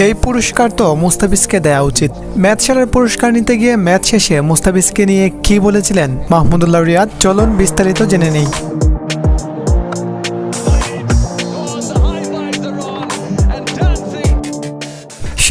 এই পুরস্কার তো মুস্তাফিজকে দেওয়া উচিত। ম্যাচ সেরার পুরস্কার নিতে গিয়ে ম্যাচ শেষে মুস্তাফিজকে নিয়ে কি বলেছিলেন মাহমুদুল্লাহ রিয়াদ, চলুন বিস্তারিত জেনে নেই।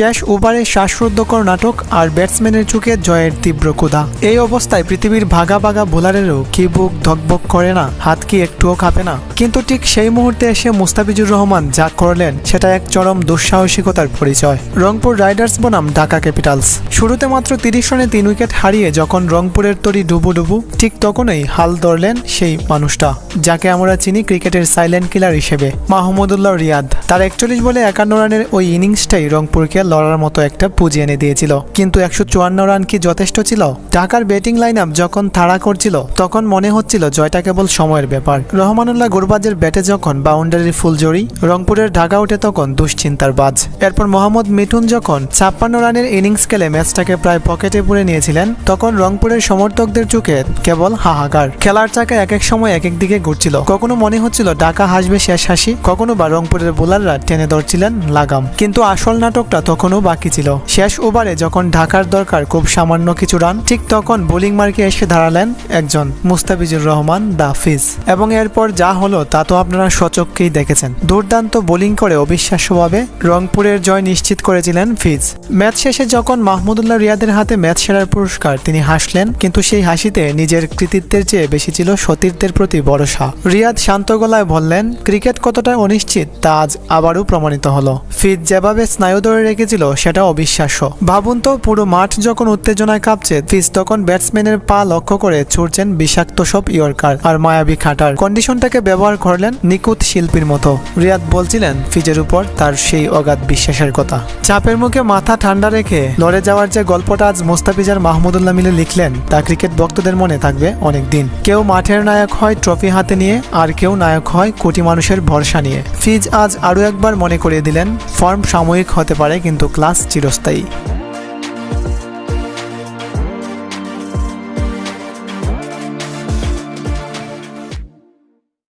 শেষ ওভারে শ্বাসরুদ্ধকর নাটক আর ব্যাটসম্যানের চোখে জয়ের তীব্র ক্ষুধা। এই অবস্থায় পৃথিবীর ভাগা ভাগা বোলারেরও কি বুক ধকবক করে না, হাত কি একটুও কাঁপে না? কিন্তু ঠিক সেই মুহূর্তে এসে মুস্তাফিজুর রহমান যা করলেন সেটা এক চরম দুঃসাহসিকতার পরিচয়। রংপুর রাইডার্স বনাম ঢাকা ক্যাপিটালস। শুরুতে মাত্র 30 রানে 3 উইকেট হারিয়ে যখন রংপুরের তরি ডুবু ঠিক তখনই হাল ধরলেন সেই মানুষটা যাকে আমরা চিনি ক্রিকেটের সাইলেন্ট কিলার হিসেবে, মাহমুদুল্লাহ রিয়াদ। তার 41 বলে 51 রানের ওই ইনিংসটাই রংপুরকে লড়ার মতো একটা পুঁজি এনে দিয়েছিল। কিন্তু 154 রান কি যথেষ্ট ছিল? ঢাকার ব্যাটিং লাইন আপ যখন তাড়া করছিল তখন মনে হচ্ছিল জয়টা কেবল সময়ের ব্যাপার। রহমানুল্লাহ গুরবাজের ব্যাটে যখন বাউন্ডারির ফুলজড়ি, রংপুরের ঢাকা উঠে তখন দুশ্চিন্তার বাজ। এরপর মোহাম্মদ মিঠুন যখন 56 রানের ইনিংস খেলে ম্যাচটাকে প্রায় পকেটে পুরে নিয়েছিলেন তখন রংপুরের সমর্থকদের চোখে কেবল হাহাকার। খেলার চাকা এক এক সময় এক এক দিকে ঘুরছিল। কখনো মনে হচ্ছিল ঢাকা হাসবে শেষ হাসি, কখনো বা রংপুরের বোলাররা টেনে ধরছিলেন লাগাম। কিন্তু আসল নাটকটা তখনও বাকি ছিল। শেষ ওভারে যখন ঢাকার দরকার খুব সামান্য কিছু রান, ঠিক তখন বোলিং মার্কে এসে দাঁড়ালেন একজন মুস্তাফিজুর রহমান দা ফিজ। এবং এরপর যা হলো তা তো আপনারা স্বচক্ষেই দেখেছেন। দুর্দান্ত বোলিং করে অবিশ্বাস্যভাবে রংপুরের জয় নিশ্চিত করেছিলেন ফিজ। ম্যাচ শেষে যখন মাহমুদুল্লাহ রিয়াদের হাতে ম্যাচ সেরার পুরস্কার, তিনি হাসলেন, কিন্তু সেই হাসিতে নিজের কৃতিত্বের চেয়ে বেশি ছিল সতীর্থের প্রতি ভরসা। রিয়াদ শান্ত গলায় বললেন, ক্রিকেট কতটা অনিশ্চিত তা আজ আবারও প্রমাণিত হলো। ফিজ যেভাবে স্নায়ু ধরে রেখেছিল সেটা অবিশ্বাস্য। ভাবুন তো, পুরো মাঠ যখন উত্তেজনায় কাঁপছে, ফিজ তখন ব্যাটসম্যানের পা লক্ষ্য করে ছুড়ছেন বিষাক্ত সব ইয়র্কার আর মায়াবী খাটার। কন্ডিশনটাকে ব্যবহার করলেন নিখুঁত শিল্পীর মতো। রিয়াদ বলছিলেন ফিজের উপর তার সেই অগাধ বিশ্বাসের কথা। চাপের মুখে মাথা ঠান্ডা রেখে লড়ে যাওয়ার যে গল্পটা আজ মুস্তাফিজ আর মাহমুদুল্লাহ মিলে লিখলেন তা ক্রিকেট ভক্তদের মনে থাকবে অনেক দিন। কেউ মাঠের নায়ক হয় ট্রফি হাতে নিয়ে, আর কেউ নায়ক হয় কোটি মানুষের ভরসা নিয়ে। ফিজ আজ আরও একবার মনে করিয়ে দিলেন, ফর্ম সাময়িক হতে পারে কিন্তু ক্লাস চিরস্থায়ী।